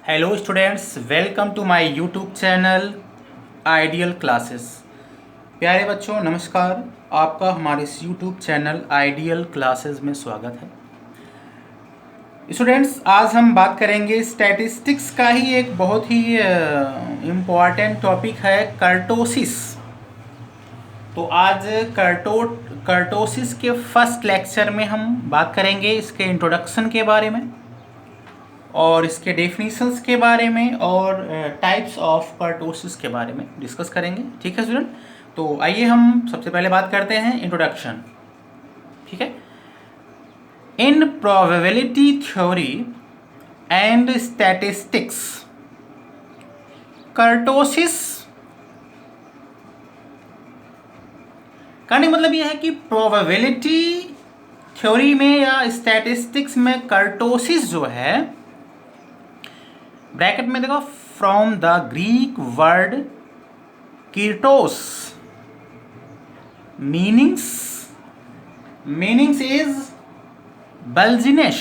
Hello students, welcome to my YouTube channel ideal classes. प्यारे बच्चों नमस्कार, आपका हमारे इस यूट्यूब चैनल आइडियल क्लासेस में स्वागत है। स्टूडेंट्स, आज हम बात करेंगे स्टैटिस्टिक्स का ही एक बहुत ही इम्पॉर्टेंट टॉपिक है कर्टोसिस। तो आज कर्टोसिस के फर्स्ट लेक्चर में हम बात करेंगे इसके इंट्रोडक्शन के बारे में और इसके डेफिनेशंस के बारे में और टाइप्स ऑफ कर्टोसिस के बारे में डिस्कस करेंगे। ठीक है स्टूडेंट, तो आइए हम सबसे पहले बात करते हैं इंट्रोडक्शन। ठीक है, इन probability theory and statistics kurtosis कहने मतलब यह है कि प्रोबेबिलिटी थ्योरी में या स्टैटिस्टिक्स में कर्टोसिस जो है, ब्रैकेट में देखो, from the Greek word kurtos, meanings is bulginess.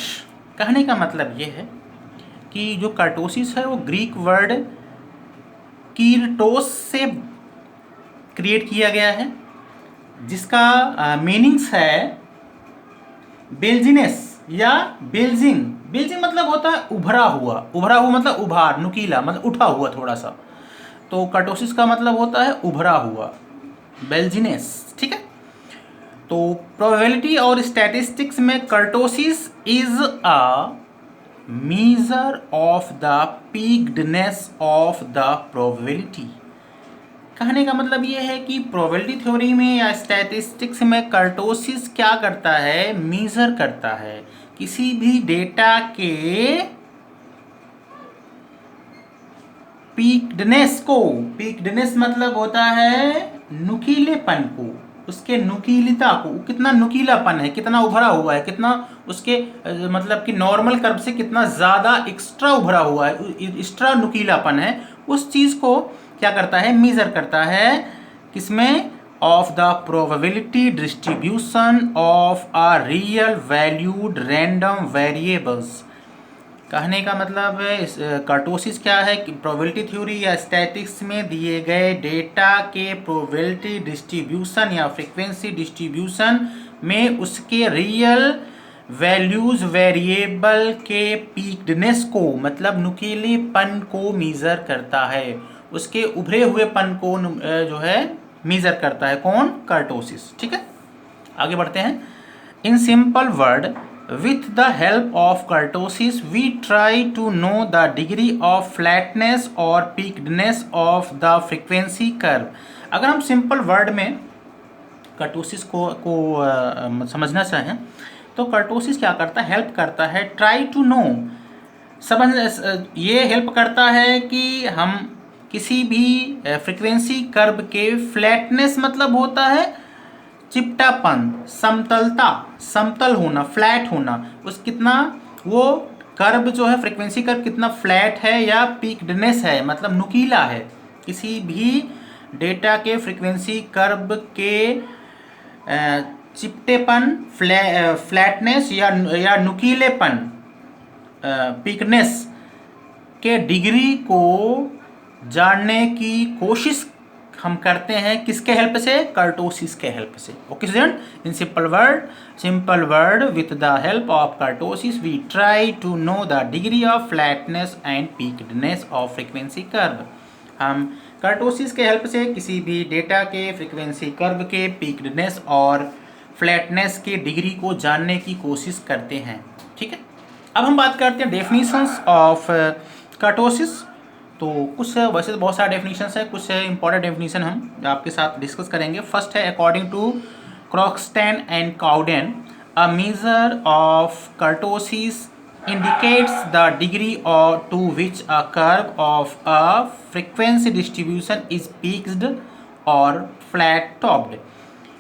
कहने का मतलब ये है कि जो कर्टोसिस है वो ग्रीक वर्ड कीर्टोस से क्रिएट किया गया है, जिसका मीनिंग्स है बेल्जिनेस या बेल्जिंग। बेल्जिंग मतलब होता है उभरा हुआ मतलब उभार, नुकीला मतलब उठा हुआ थोड़ा सा। तो कर्टोसिस का मतलब होता है उभरा हुआ, बेल्जिनेस। ठीक है, तो प्रोबेबिलिटी और स्टैटिस्टिक्स में kurtosis is a measure of the peakedness of the probability. कहने का मतलब ये है कि प्रोबेबिलिटी थ्योरी में या स्टैटिस्टिक्स में कर्टोसिस क्या करता है, मेजर करता है किसी भी डेटा के पीक्डनेस को। पीक्डनेस मतलब होता है नुकीलेपन को, उसके नुकीलता को, कितना नुकीलापन है, कितना उभरा हुआ है, कितना उसके मतलब कि नॉर्मल कर्व से कितना ज़्यादा एक्स्ट्रा उभरा हुआ है, एक्स्ट्रा नुकीलापन है, उस चीज़ को क्या करता है, मेजर करता है। किसमें? Of the probability distribution of a real valued random variables. कहने का मतलब कर्टोसिस क्या है कि प्रोबेबिलिटी थ्योरी या स्टैटिक्स में दिए गए डेटा के प्रोबेबिलिटी डिस्ट्रीब्यूशन या फ्रीक्वेंसी डिस्ट्रीब्यूशन में उसके रियल वैल्यूज वेरिएबल के पीक्डनेस को, मतलब नुकीलेपन को मेजर करता है, उसके उभरे हुए पन को जो है मेजर करता है। कौन? कर्टोसिस। ठीक है, आगे बढ़ते हैं। इन simple word, with the help of kurtosis we try to know the degree of flatness or peakedness of the frequency curve। अगर हम सिंपल वर्ड में कर्टोसिस को समझना चाहें तो कर्टोसिस क्या करता है, हेल्प करता है, ट्राई टू नो, समझ, ये हेल्प करता है कि हम किसी भी फ्रीक्वेंसी कर्व के फ्लैटनेस मतलब होता है चिपटापन, समतलता, समतल होना, फ्लैट होना, उस कितना वो कर्व जो है, फ्रीक्वेंसी कर्व कितना फ्लैट है या पीक्डनेस है मतलब नुकीला है, किसी भी डेटा के फ्रीक्वेंसी कर्व के चिपटेपन, फ्लैटनेस या नुकीलेपन, पीकनेस के डिग्री को जानने की कोशिश हम करते हैं। किसके हेल्प से? कर्टोसिस के हेल्प से। Okay student, in simple word with the help of kurtosis we try to know the degree of flatness and peakedness of frequency curve. हम कर्टोसिस के हेल्प से किसी भी डेटा के फ्रीक्वेंसी कर्व के पीक्डनेस और फ्लैटनेस के डिग्री को जानने की कोशिश करते हैं। ठीक है, अब हम बात करते हैं डेफिनेशंस ऑफ कर्टोसिस। तो कुछ वैसे तो बहुत सारे डेफिनेशंस हैं, कुछ इंपॉर्टेंट डेफिनेशन हम आपके साथ डिस्कस करेंगे। फर्स्ट है, according to Croxton and Cowden, a measure of kurtosis indicates the degree or to which a curve of a frequency distribution is peaked or flat topped।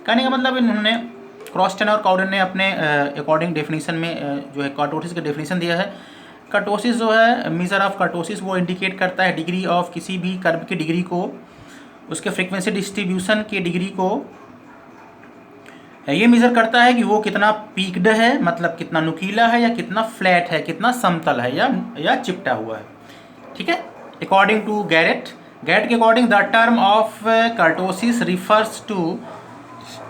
कहने का मतलब इन्होंने क्रॉक्सटेन और काउडेन ने अपने अकॉर्डिंग डेफिनेशन में जो है कर्टोसिस का डेफिनेशन दिया है। कर्टोसिस जो है, मेजर ऑफ कर्टोसिस, वो इंडिकेट करता है डिग्री ऑफ किसी भी कर्व की डिग्री को, उसके फ्रीक्वेंसी डिस्ट्रीब्यूशन की डिग्री को ये मेजर करता है कि वो कितना पीक्ड है, मतलब कितना नुकीला है या कितना फ्लैट है, कितना समतल है या चिपटा हुआ है। ठीक है। अकॉर्डिंग टू गैरेट के according the term of kurtosis refers to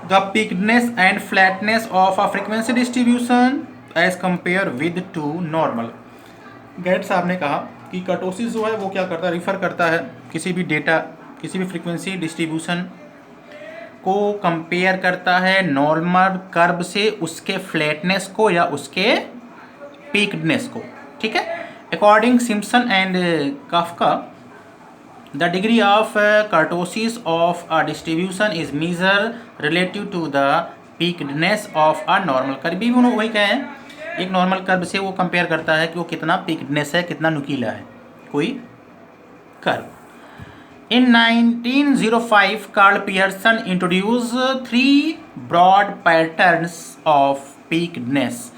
the peakedness and flatness of a frequency distribution as compare with to normal. Garrett साहब ने कहा कि कर्टोसिस जो है वो क्या करता है, रिफ़र करता है किसी भी डेटा, किसी भी फ्रीक्वेंसी डिस्ट्रीब्यूशन को कंपेयर करता है नॉर्मल कर्व से, उसके फ्लैटनेस को या उसके पीक्डनेस को। ठीक है। According Simpson and Kafka the degree of kurtosis of a distribution is measure relative to the peakedness of a normal curve. भी उन्होंने वही कहे हैं, एक नॉर्मल कर्व से वो कंपेयर करता है कि वो कितना पीक्डनेस है, कितना नुकीला है कोई curve. In 1905 Karl Pearson introduce 3 broad patterns of peakedness.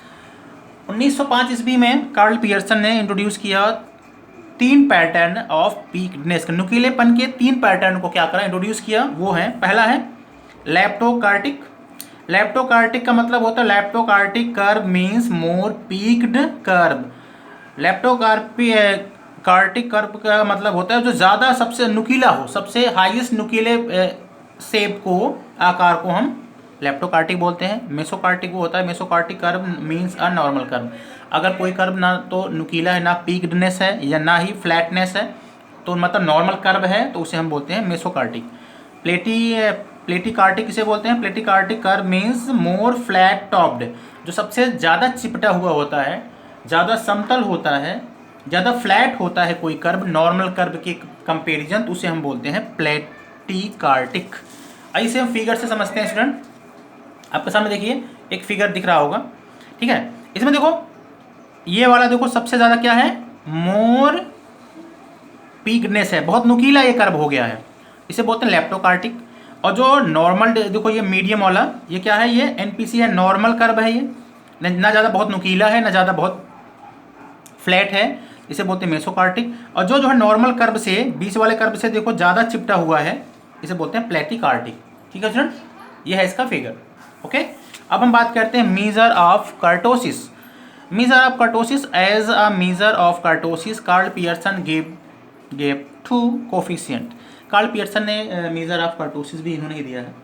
1905 ईस्वी में कार्ल पियर्सन ने इंट्रोड्यूस किया 3 पैटर्न ऑफ पीक्डनेस, नुकीलेपन के 3 पैटर्न को क्या करा, इंट्रोड्यूस किया। वो है, पहला है लेप्टोकार्टिक। लेप्टोकार्टिक का मतलब होता है leptokurtic curve means more peaked curve. Kurtic curve का मतलब होता है जो ज़्यादा सबसे नुकीला हो, सबसे हाईएस्ट नुकीले शेप को, आकार को हम लेप्टोकार्टिक बोलते हैं। मेसोकार्टिक वो होता है, mesokurtic curve means a normal curve. अगर कोई कर्व ना तो नुकीला है, ना पीक्डनेस है या ना ही फ्लैटनेस है, तो मतलब नॉर्मल कर्व है, तो उसे हम बोलते हैं मेसोकार्टिक। प्लेटिकार्टिक किसे बोलते हैं, platykurtic curve means more flat topped, जो सबसे ज़्यादा चिपटा हुआ होता है, ज़्यादा समतल होता है, ज़्यादा फ्लैट होता है कोई कर्व नॉर्मल कर्व के कंपेरिजन, तो उसे हम बोलते हैं प्लेटिकार्टिक। ऐसे हम फिगर से समझते हैं स्टूडेंट। आपके सामने देखिए एक फिगर दिख रहा होगा, ठीक है। इसमें देखो ये वाला देखो सबसे ज़्यादा क्या है, मोर पीक्डनेस है, बहुत नुकीला ये कर्व हो गया है, इसे बोलते हैं लेप्टोकार्टिक। और जो नॉर्मल देखो ये मीडियम वाला, ये क्या है, ये एनपीसी है, नॉर्मल कर्व है, ये ना ज़्यादा बहुत नुकीला है, ना ज़्यादा बहुत फ्लैट है, इसे बोलते हैं मेसोकार्टिक। और जो है नॉर्मल कर्व से, बीच वाले कर्व से देखो ज़्यादा चिपटा हुआ है, इसे बोलते हैं प्लेटिकार्टिक। ठीक है स्टूडेंट, ये है इसका फिगर। ओके, अब हम बात करते हैं measure of kurtosis. Measure of kurtosis as a measure of kurtosis Karl Pearson gave 2 coefficient. Karl Pearson ने मीजर ऑफ कर्टोसिस भी इन्होंने ही दिया है।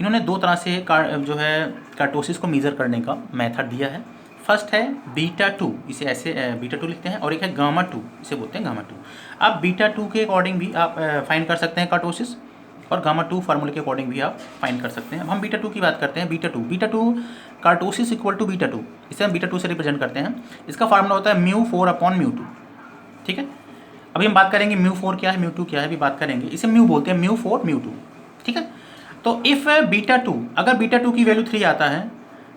इन्होंने 2 तरह से जो है कर्टोसिस को मीज़र करने का मेथड दिया है। फर्स्ट है बीटा 2, इसे ऐसे बीटा 2 लिखते हैं, और एक है गामा 2, इसे बोलते हैं गामा 2। आप बीटा 2 के अकॉर्डिंग भी आप फाइंड कर सकते हैं कर्टोसिस, और गामा 2 फार्मूले के अकॉर्डिंग भी आप फाइंड कर सकते हैं। अब हम बीटा 2 की बात करते हैं। Beta 2 kurtosis equal to beta 2, इसे हम बीटा 2 से रिप्रेजेंट करते हैं। इसका फार्मूला होता है μ4/μ2। ठीक है, अभी हम बात करेंगे μ4 क्या है, μ2 क्या है, अभी बात करेंगे। इसे म्यू बोलते हैं, μ4 μ2। ठीक है, तो इफ़ बीटा 2, अगर बीटा 2 की वैल्यू 3 आता है,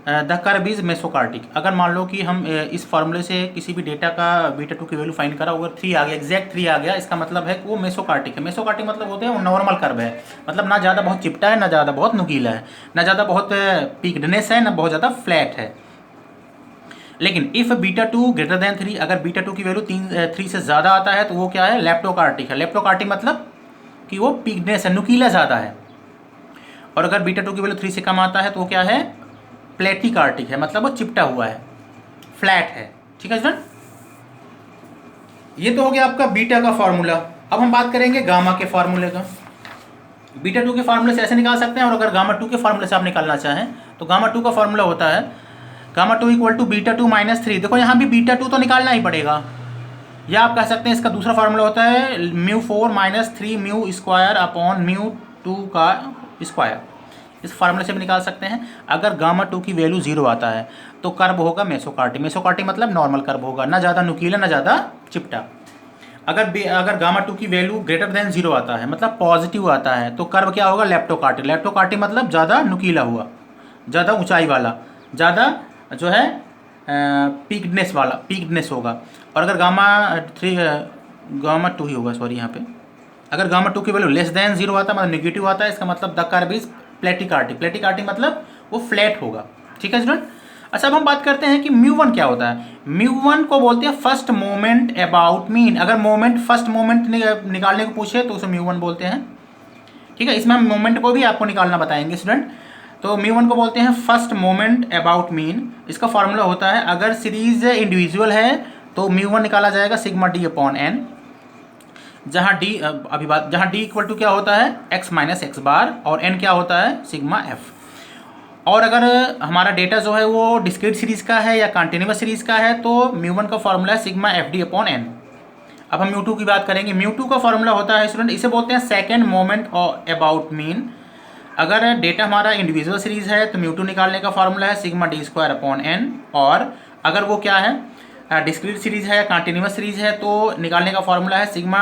द कर्व इज मेसोकार्टिक। अगर मान लो कि हम इस फार्मूले से किसी भी डेटा का बीटा 2 की वैल्यू फाइंड करा, अगर 3 आ गया, एग्जैक्ट 3 आ गया, इसका मतलब है कि वो मेसोकार्टिक है। मेसोकार्टिक मतलब होते हैं वो नॉर्मल कर्व है, मतलब ना ज़्यादा बहुत चिपटा है, ना ज़्यादा बहुत नुकीला है, ना ज़्यादा बहुत पीक्डनेस है, ना बहुत ज़्यादा फ्लैट है। लेकिन इफ़ बीटा 2 ग्रेटर देन 3, अगर बीटा 2 की वैल्यू 3 से ज़्यादा आता है, तो वो क्या है, लेप्टोकार्टिक है। लेप्टोकार्टिक मतलब कि वो पीक्डनेस है, नुकीला ज़्यादा है। और अगर बीटा 2 की वैल्यू 3 से कम आता है, तो वो क्या है, प्लेटिकार्टिक है, मतलब वो चिपटा हुआ है, फ्लैट है। ठीक है स्टूडेंट, ये तो हो गया आपका बीटा का फार्मूला। अब हम बात करेंगे गामा के फार्मूले का। बीटा 2 के फार्मूले से ऐसे निकाल सकते हैं, और अगर गामा 2 के फार्मूले से आप निकालना चाहें तो गामा 2 का फार्मूला होता है gamma 2 equal to beta 2 minus 3। देखो यहाँ भी बीटा 2 तो निकालना ही पड़ेगा, या आप कह सकते हैं इसका दूसरा फार्मूला होता है μ4 माइनस 3 μ² का स्क्वायर। इस फार्मूले से भी निकाल सकते हैं। अगर गामा 2 की वैल्यू 0 आता है तो कर्व होगा मेसोकार्टिक। मेसोकार्टिक मतलब नॉर्मल कर्व होगा, ना ज़्यादा नुकीला, ना ज़्यादा चिपटा। अगर गामा 2 की वैल्यू ग्रेटर देन 0 आता है, मतलब पॉजिटिव आता है, तो कर्व क्या होगा, लेप्टोकार्टिक। लेप्टोकार्टिक मतलब ज़्यादा नुकीला हुआ, ज़्यादा ऊंचाई वाला, ज़्यादा जो है पीक्डनेस होगा। और अगर गामा 2 ही होगा, सॉरी, यहाँ पे अगर गामा 2 की वैल्यू लेस देन 0 आता है, मतलब नेगेटिव आता है, इसका मतलब द कर्व इज प्लेटिकार्टिक। प्लेटिकार्टिक मतलब वो फ्लैट होगा। ठीक है स्टूडेंट, अच्छा अब हम बात करते हैं कि μ1 क्या होता है। μ1 को बोलते हैं फर्स्ट मोमेंट अबाउट मीन। अगर मोमेंट फर्स्ट मोमेंट निकालने को पूछे तो उसे μ1 बोलते हैं। ठीक है, इसमें हम मोमेंट को भी आपको निकालना बताएंगे स्टूडेंट। तो μ1 को बोलते हैं फर्स्ट मोमेंट अबाउट मीन। इसका फॉर्मूला होता है, अगर सीरीज इंडिविजुअल है तो म्यू1 निकाला जाएगा सिग्मा डी अपॉन एन, जहाँ डी जहाँ डी इक्वल टू क्या होता है एक्स माइनस एक्स बार और एन क्या होता है सिग्मा एफ। और अगर हमारा डेटा जो है वो डिस्क्रीट सीरीज़ का है या कंटिन्यूअस सीरीज़ का है तो म्यू1 का फॉर्मूला है sigma f d upon n. अब हम म्यू2 की बात करेंगे। म्यू2 का फॉर्मूला होता है स्टूडेंट, इसे बोलते हैं सेकेंड मोमेंट अबाउट मीन। अगर डेटा हमारा इंडिविजुअल सीरीज़ है तो म्यू2 निकालने का फॉर्मूला है sigma d square upon n, और अगर वो क्या है डिस्क्रीट सीरीज़ है कंटिन्यूअस सीरीज़ है तो निकालने का फॉर्मूला है sigma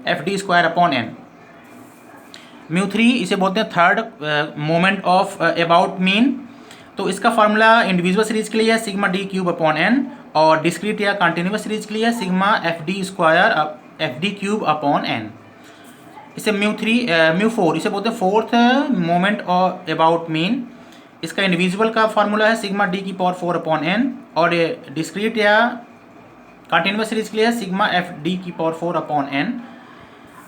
f d square upon n. म्यू3 इसे बोलते हैं third moment of about mean, तो इसका फार्मूला इंडिविजुअल सीरीज के लिए है sigma d cube upon n, और डिस्क्रीट या कंटिन्यूअस सीरीज के लिए है sigma f d square f d cube upon n. इसे म्यू4 इसे बोलते हैं fourth moment of about mean, इसका इंडिविजुअल का फार्मूला है सिग्मा डी की पावर 4 अपॉन एन, और डिस्क्रीट या कंटिन्यूअस सीरीज के लिए है सिग्मा एफ डी की पावर 4 अपॉन एन,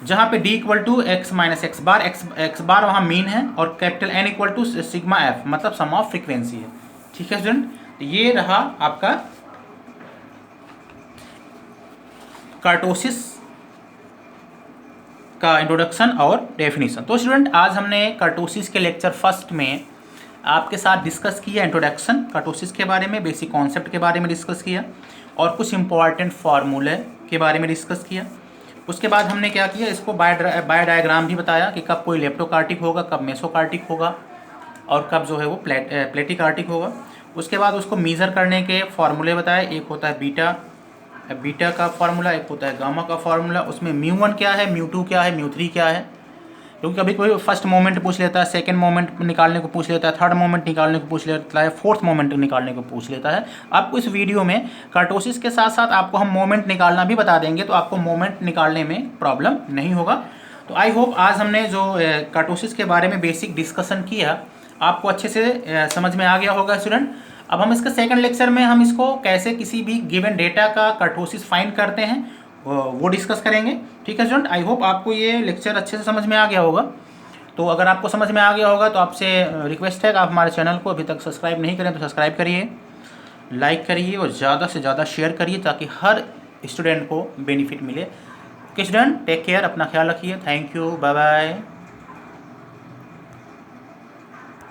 जहाँ पे d equal to x minus x bar वहाँ मीन है, और capital N equal to sigma F मतलब सम ऑफ फ्रीक्वेंसी है। ठीक है स्टूडेंट, ये रहा आपका कर्टोसिस का इंट्रोडक्शन और डेफिनेशन। तो स्टूडेंट आज हमने कर्टोसिस के लेक्चर फर्स्ट में आपके साथ डिस्कस किया इंट्रोडक्शन कर्टोसिस के बारे में, बेसिक कॉन्सेप्ट के बारे में डिस्कस किया, और कुछ इंपॉर्टेंट फार्मूले के बारे में डिस्कस किया। उसके बाद हमने क्या किया, इसको बायो डायग्राम भी बताया कि कब कोई लेप्टोकार्टिक होगा, कब मेसोकार्टिक होगा, और कब जो है वो प्लेटिकार्टिक होगा। उसके बाद उसको मेज़र करने के फॉर्मूले बताए, एक होता है बीटा का फार्मूला, एक होता है गामा का फार्मूला। उसमें म्यू1 क्या है, म्यू2 क्या है, म्यू3 क्या है, क्योंकि कभी कोई फर्स्ट मोमेंट पूछ लेता है, सेकंड मोमेंट निकालने को पूछ लेता है, थर्ड मोमेंट निकालने को पूछ लेता है, फोर्थ मोमेंट निकालने को पूछ लेता है। आपको इस वीडियो में कर्टोसिस के साथ साथ आपको हम मोमेंट निकालना भी बता देंगे, तो आपको मोमेंट निकालने में प्रॉब्लम नहीं होगा। तो आई होप आज हमने जो कर्टोसिस के बारे में बेसिक डिस्कशन किया आपको अच्छे से समझ में आ गया होगा स्टूडेंट। अब हम इसके सेकेंड लेक्चर में हम इसको कैसे किसी भी गिवन डेटा का कर्टोसिस फाइंड करते हैं वो डिस्कस करेंगे। ठीक है स्टूडेंट, आई होप आपको ये लेक्चर अच्छे से समझ में आ गया होगा। तो अगर आपको समझ में आ गया होगा तो आपसे रिक्वेस्ट है कि आप हमारे चैनल को अभी तक सब्सक्राइब नहीं करें तो सब्सक्राइब करिए, लाइक करिए और ज़्यादा से ज़्यादा शेयर करिए ताकि हर स्टूडेंट को बेनिफिट मिले। ओके स्टूडेंट, टेक केयर, अपना ख्याल रखिए। Thank you, bye bye.